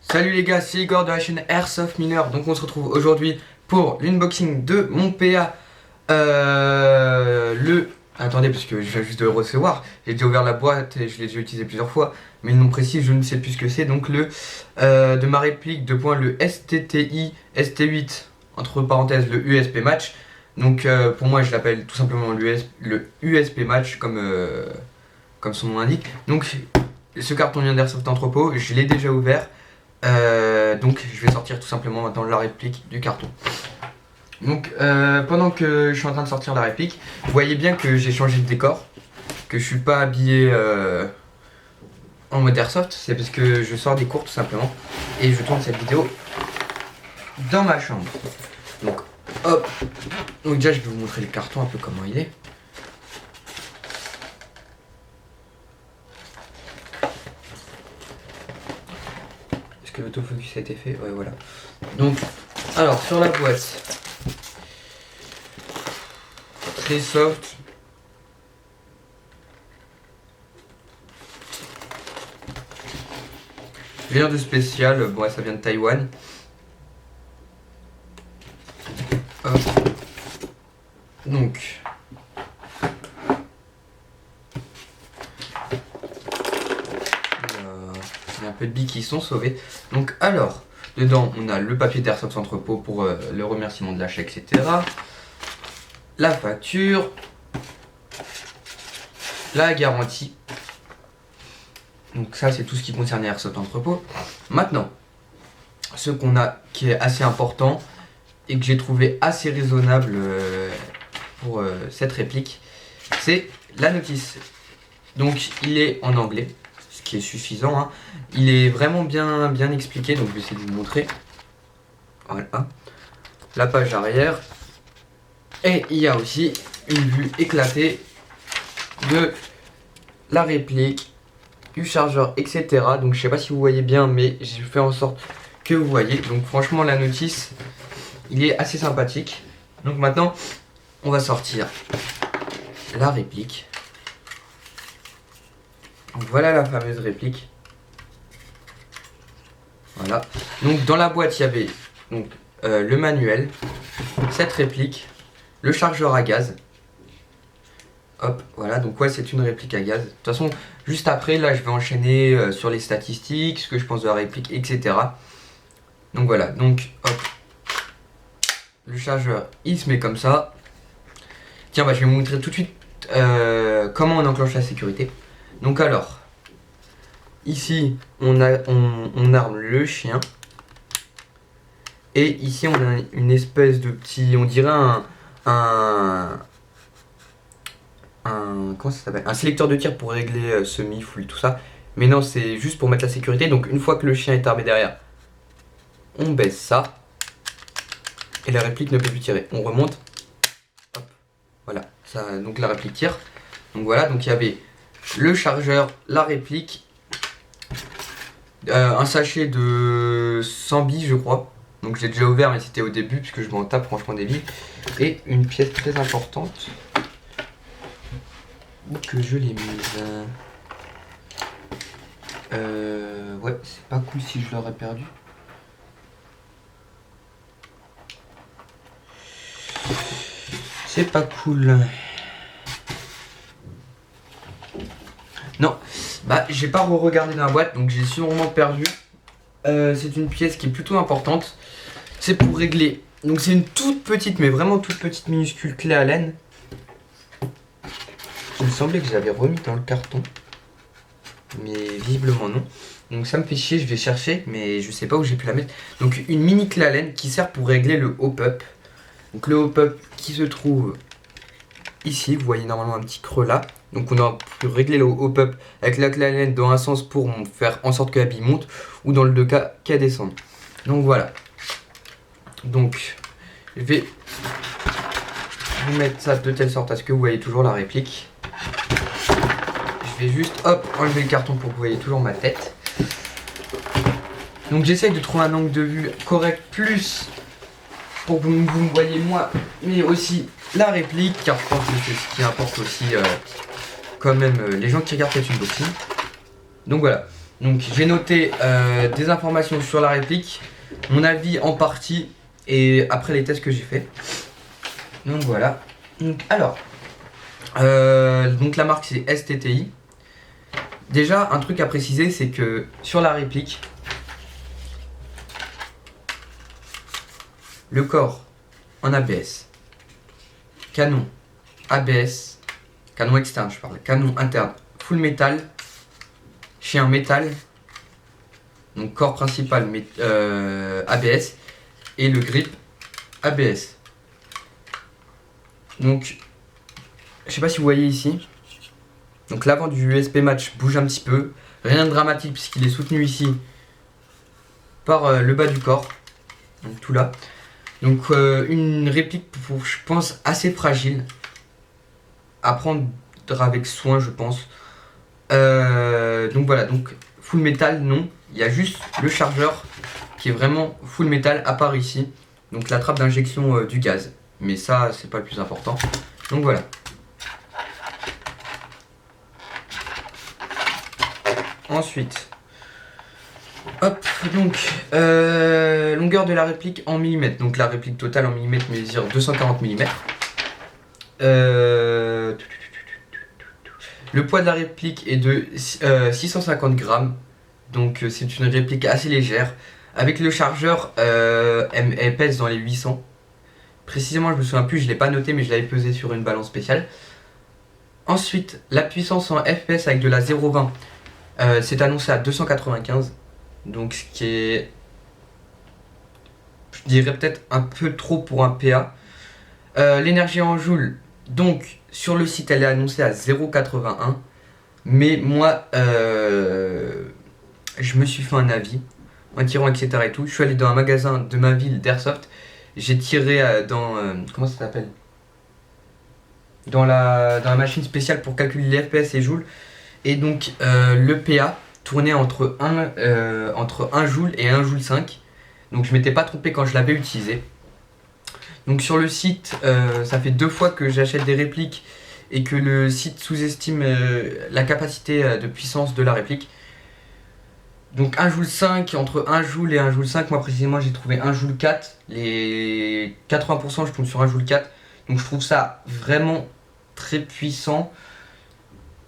Salut les gars, c'est Igor de la chaîne Airsoft Mineur. Donc on se retrouve aujourd'hui pour l'unboxing de mon PA. Attendez, parce que je viens juste de le recevoir. J'ai déjà ouvert la boîte et je l'ai déjà utilisé plusieurs fois. Mais le nom précis, je ne sais plus ce que c'est. Donc de ma réplique de point le STTI ST8, entre parenthèses le USP Match. Donc pour moi je l'appelle tout simplement le USP Match comme son nom l'indique. Donc ce carton vient d'Airsoft Entrepôt, je l'ai déjà ouvert. Donc je vais sortir tout simplement maintenant la réplique du carton. Donc pendant que je suis en train de sortir la réplique, vous voyez bien que j'ai changé de décor, que je suis pas habillé en mode airsoft. C'est parce que je sors des cours tout simplement et je tourne cette vidéo dans ma chambre. Donc hop, donc déjà je vais vous montrer le carton un peu comment il est. Est-ce que l'autofocus a été fait? Ouais, voilà. Donc alors sur la boîte, très soft. Rien de spécial, bon ça vient de Taïwan. Hop. Donc il y a un peu de billes qui sont sauvées. Donc alors, dedans on a le papier d'Airsoft Entrepôt pour le remerciement de l'achat, etc. La facture, la garantie. Donc ça c'est tout ce qui concerne Airsoft Entrepôt. Maintenant, ce qu'on a qui est assez important et que j'ai trouvé assez raisonnable pour cette réplique, c'est la notice. Donc il est en anglais, ce qui est suffisant, hein. Il est vraiment bien expliqué, donc je vais essayer de vous montrer. Voilà, la page arrière. Et il y a aussi une vue éclatée de la réplique, du chargeur, etc. Donc je sais pas si vous voyez bien, mais j'ai fait en sorte que vous voyez. Donc franchement la notice, il est assez sympathique. Donc maintenant on va sortir la réplique. Donc voilà la fameuse réplique. Voilà. Donc dans la boîte il y avait donc le manuel, cette réplique, le chargeur à gaz. Hop, voilà, donc ouais, c'est une réplique à gaz. De toute façon, juste après, là, je vais enchaîner sur les statistiques, ce que je pense de la réplique, etc. Donc voilà, donc hop, le chargeur, il se met comme ça. Tiens, bah, je vais vous montrer tout de suite comment on enclenche la sécurité. Donc alors, ici, on arme le chien. Et ici, on a une espèce de petit, on dirait comment ça s'appelle, un sélecteur de tir pour régler semi, full, tout ça. Mais non, c'est juste pour mettre la sécurité. Donc une fois que le chien est armé derrière, on baisse ça. Et la réplique ne peut plus tirer. On remonte. Hop. Voilà. Ça, donc la réplique tire. Donc voilà, donc il y avait le chargeur, la réplique, un sachet de 100 billes je crois. Donc j'ai déjà ouvert mais c'était au début puisque je m'en tape franchement des billes. Et une pièce très importante. Où que je l'ai mise? Ouais, c'est pas cool si je l'aurais perdu. C'est pas cool. Non, bah j'ai pas re-regardé dans la boîte, donc j'ai sûrement perdu. C'est une pièce qui est plutôt importante. C'est pour régler. Donc c'est une toute petite, mais vraiment toute petite minuscule clé à laine. Il me semblait que j'avais remis dans le carton, mais visiblement non. Donc ça me fait chier, je vais chercher, mais je sais pas où j'ai pu la mettre. Donc une mini clé à laine qui sert pour régler le hop-up. Donc le hop-up qui se trouve ici, vous voyez normalement un petit creux là. Donc on a pu régler le hop-up avec la clé à laine dans un sens pour faire en sorte que la bille monte, ou dans le deux cas qu'elle descende. Donc voilà. Donc je vais vous mettre ça de telle sorte à ce que vous voyez toujours la réplique. Je vais juste hop enlever le carton pour que vous voyez toujours ma tête. Donc j'essaye de trouver un angle de vue correct, plus pour que vous me voyez moi, mais aussi la réplique, car je pense que c'est ce qui importe aussi quand même les gens qui regardent cette unboxing. Donc voilà, Donc j'ai noté des informations sur la réplique, mon avis en partie et après les tests que j'ai fait. Donc voilà. Donc, alors, donc la marque c'est STTI. Déjà un truc à préciser, c'est que sur la réplique, le corps en ABS, canon ABS, canon externe je parle, canon interne full métal, chien métal, donc corps principal ABS et le grip ABS. Donc je sais pas si vous voyez ici, donc l'avant du USP Match bouge un petit peu, rien de dramatique puisqu'il est soutenu ici par le bas du corps, donc tout là. Donc une réplique pour, je pense, assez fragile à prendre avec soin je pense. Donc voilà, donc full métal non, il y a juste le chargeur qui est vraiment full métal à part ici, donc la trappe d'injection du gaz, mais ça c'est pas le plus important. Donc voilà. Ensuite, hop, donc longueur de la réplique en millimètres, donc la réplique totale en millimètres mesure 240 mm. Le poids de la réplique est de 650 grammes, donc c'est une réplique assez légère. Avec le chargeur, elle pèse dans les 800. Précisément, je me souviens plus, je l'ai pas noté, mais je l'avais pesé sur une balance spéciale. Ensuite, la puissance en FPS avec de la 0,20, c'est annoncé à 295, donc ce qui est, je dirais peut-être un peu trop pour un PA. L'énergie en joules, donc sur le site elle est annoncée à 0,81, mais moi je me suis fait un avis en tirant etc et tout. Je suis allé dans un magasin de ma ville d'Airsoft, j'ai tiré dans comment ça s'appelle, dans la machine spéciale pour calculer les FPS et joules, et donc le PA tournait entre 1 joule et 1 joule 5, donc je m'étais pas trompé quand je l'avais utilisé. Donc sur le site, ça fait 2 fois que j'achète des répliques et que le site sous-estime la capacité de puissance de la réplique. Donc 1 joule 5, entre 1 joule et 1 joule 5, moi précisément j'ai trouvé 1 joule 4. Les 80% je tombe sur 1 joule 4. Donc je trouve ça vraiment très puissant.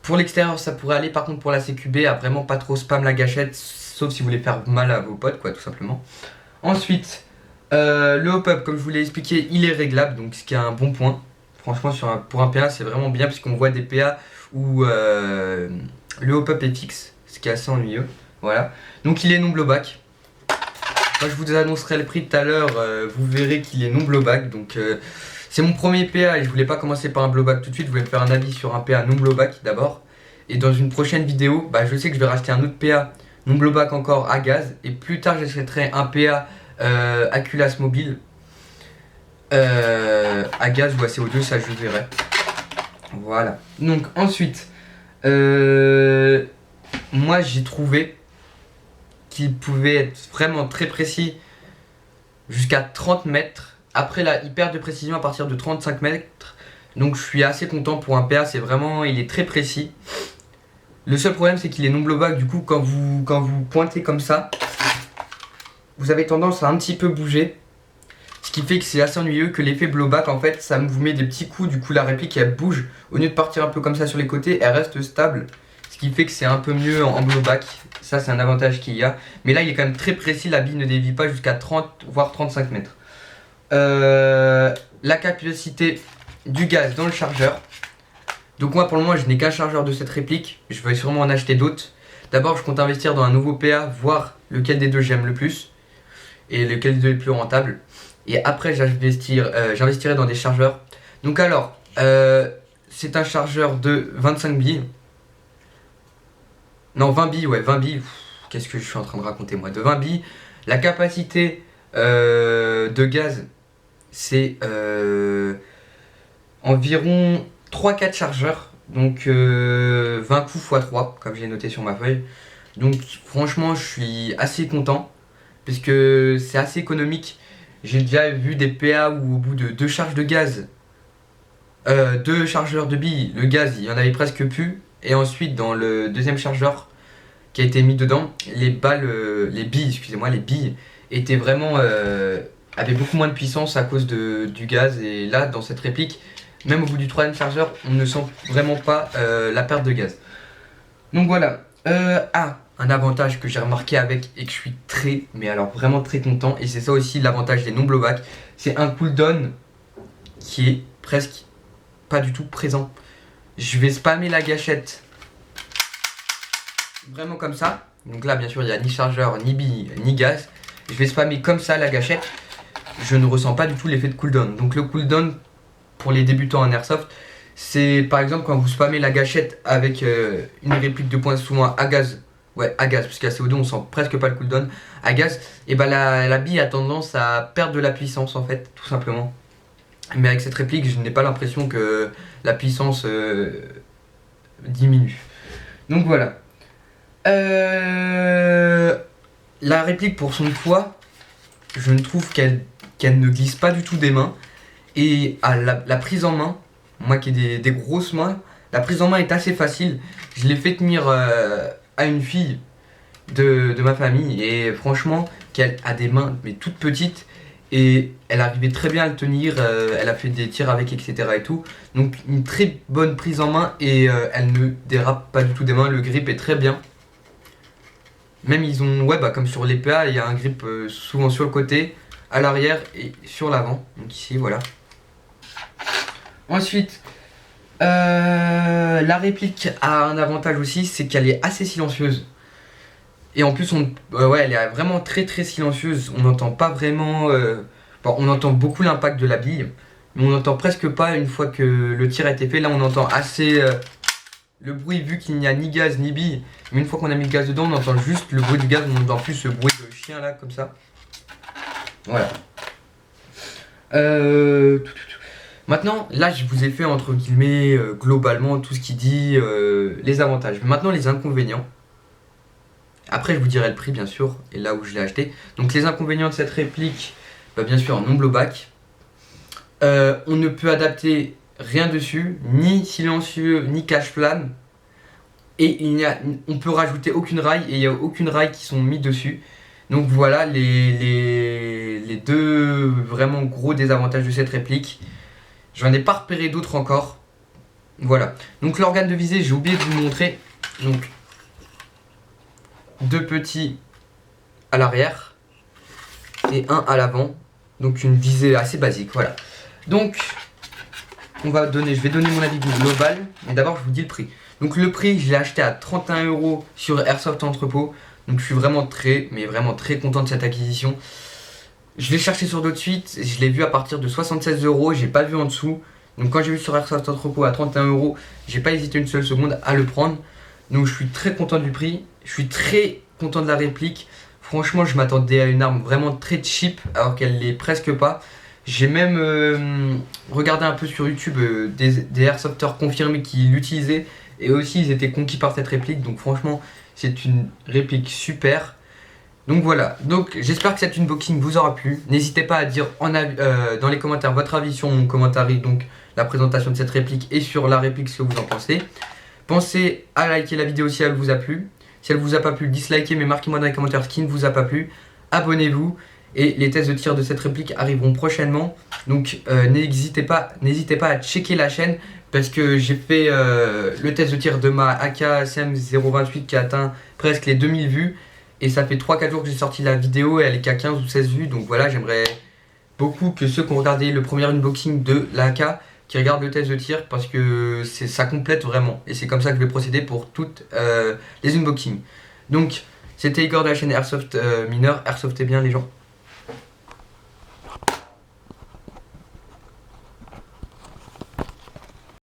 Pour l'extérieur ça pourrait aller, par contre pour la CQB, à vraiment pas trop spam la gâchette, sauf si vous voulez faire mal à vos potes quoi, tout simplement. Ensuite, le hop-up, comme je vous l'ai expliqué, il est réglable, donc ce qui est un bon point. Franchement, pour un PA, c'est vraiment bien, puisqu'on voit des PA où le hop-up est fixe, ce qui est assez ennuyeux. Voilà. Donc il est non blowback. Moi, je vous annoncerai le prix tout à l'heure, vous verrez qu'il est non blowback. Donc c'est mon premier PA et je voulais pas commencer par un blowback tout de suite, je voulais me faire un avis sur un PA non blowback d'abord. Et dans une prochaine vidéo, je sais que je vais racheter un autre PA non blowback encore à gaz. Et plus tard, j'achèterai un PA Aculas mobile à gaz ou à CO2, ça je verrai. Voilà. Donc ensuite, moi j'ai trouvé qu'il pouvait être vraiment très précis jusqu'à 30 mètres. Après là, il perd de précision à partir de 35 mètres. Donc je suis assez content pour un PA, c'est vraiment, il est très précis. Le seul problème c'est qu'il est non blowback, du coup quand vous pointez comme ça, vous avez tendance à un petit peu bouger. Ce qui fait que c'est assez ennuyeux, que l'effet blowback en fait ça vous met des petits coups, du coup la réplique elle bouge. Au lieu de partir un peu comme ça sur les côtés, elle reste stable. Ce qui fait que c'est un peu mieux en blowback. Ça c'est un avantage qu'il y a. Mais là il est quand même très précis, la bille ne dévie pas jusqu'à 30 voire 35 mètres. La capacité du gaz dans le chargeur. Donc moi pour le moment je n'ai qu'un chargeur de cette réplique. Je vais sûrement en acheter d'autres. D'abord je compte investir dans un nouveau PA, voir lequel des deux j'aime le plus et lequel des deux est le plus rentable. Et après j'investirai dans des chargeurs. Donc alors c'est un chargeur de 25 billes. Non 20 billes, ouais 20 billes. Qu'est-ce que je suis en train de raconter moi, de 20 billes. La capacité de gaz c'est environ 3-4 chargeurs. Donc 20 coups x 3 comme j'ai noté sur ma feuille. Donc franchement je suis assez content puisque c'est assez économique. J'ai déjà vu des PA où au bout de 2 charges de gaz, 2 chargeurs de billes, le gaz il y en avait presque plus. Et ensuite dans le deuxième chargeur qui a été mis dedans, les billes, excusez-moi, les billes étaient vraiment avaient beaucoup moins de puissance à cause du gaz. Et là, dans cette réplique, même au bout du troisième chargeur, on ne sent vraiment pas la perte de gaz. Donc voilà. Un avantage que j'ai remarqué avec et que je suis très, mais alors vraiment très content, et c'est ça aussi l'avantage des non-blowback, c'est un cooldown qui est presque pas du tout présent. Je vais spammer la gâchette vraiment comme ça. Donc là, bien sûr, il n'y a ni chargeur, ni bille, ni gaz. Je vais spammer comme ça la gâchette. Je ne ressens pas du tout l'effet de cooldown. Donc le cooldown pour les débutants en airsoft, c'est par exemple quand vous spammez la gâchette avec une réplique de points souvent à gaz. Ouais, à gaz, parce qu'à CO2 on sent presque pas le cooldown. À gaz, et bah la bille a tendance à perdre de la puissance en fait, tout simplement. Mais avec cette réplique, je n'ai pas l'impression que la puissance diminue. Donc voilà. La réplique pour son poids, je ne trouve qu'elle ne glisse pas du tout des mains. Et à la prise en main, moi qui ai des grosses mains, la prise en main est assez facile. Je l'ai fait tenir à une fille de ma famille, et franchement, qu'elle a des mains mais toutes petites, et elle arrivait très bien à le tenir, elle a fait des tirs avec, etc. et tout. Donc une très bonne prise en main, et elle ne dérape pas du tout des mains, le grip est très bien. Même ils ont, ouais bah comme sur les PA, il y a un grip souvent sur le côté, à l'arrière et sur l'avant. Donc ici, voilà. Ensuite, la réplique a un avantage aussi, c'est qu'elle est assez silencieuse. Et en plus, ouais, elle est vraiment très très silencieuse. On n'entend pas vraiment... bon, on entend beaucoup l'impact de la bille, mais on n'entend presque pas une fois que le tir a été fait. Là, on entend assez le bruit, vu qu'il n'y a ni gaz ni bille. Mais une fois qu'on a mis le gaz dedans, on entend juste le bruit du gaz. On n'entend plus ce bruit de chien là, comme ça. Voilà. Maintenant, là, je vous ai fait entre guillemets globalement tout ce qui dit les avantages. Mais maintenant, les inconvénients. Après, je vous dirai le prix, bien sûr, et là où je l'ai acheté. Donc, les inconvénients de cette réplique, bah, bien sûr, non blowback. On ne peut adapter rien dessus, ni silencieux, ni cache flamme. Et on peut rajouter aucune raille, et il n'y a aucune raille qui sont mis dessus. Donc voilà les deux vraiment gros désavantages de cette réplique. J'en ai pas repéré d'autres encore. Voilà. Donc l'organe de visée, j'ai oublié de vous montrer. Donc deux petits à l'arrière et un à l'avant. Donc une visée assez basique. Voilà. Donc je vais donner mon avis global. Mais d'abord je vous dis le prix. Donc le prix, je l'ai acheté à 31 € sur Airsoft Entrepôt. Donc je suis vraiment mais vraiment très content de cette acquisition. Je l'ai cherché sur d'autres sites, je l'ai vu à partir de 76 €, j'ai pas vu en dessous. Donc quand j'ai vu sur Airsoft Entrepôt à 31 €, j'ai pas hésité une seule seconde à le prendre. Donc je suis très content du prix, je suis très content de la réplique. Franchement, je m'attendais à une arme vraiment très cheap, alors qu'elle l'est presque pas. J'ai même regardé un peu sur YouTube des airsofters confirmés qui l'utilisaient, et aussi ils étaient conquis par cette réplique. Donc franchement, c'est une réplique super. Donc voilà, donc j'espère que cet unboxing vous aura plu. N'hésitez pas à dire dans les commentaires votre avis sur mon commentaire, donc la présentation de cette réplique, et sur la réplique ce que vous en pensez. Pensez à liker la vidéo si elle vous a plu. Si elle vous a pas plu, dislikez, mais marquez-moi dans les commentaires ce qui ne vous a pas plu. Abonnez-vous, et les tests de tir de cette réplique arriveront prochainement. Donc n'hésitez pas à checker la chaîne, parce que j'ai fait le test de tir de ma AK SM028 qui a atteint presque les 2000 vues. Et ça fait 3-4 jours que j'ai sorti la vidéo, et elle est qu'à 15 ou 16 vues. Donc voilà, j'aimerais beaucoup que ceux qui ont regardé le premier unboxing de la AK, qui regardent le test de tir, parce que ça complète vraiment. Et c'est comme ça que je vais procéder pour toutes les unboxings. Donc c'était Igor de la chaîne Airsoft Mineur. Airsoftez bien les gens.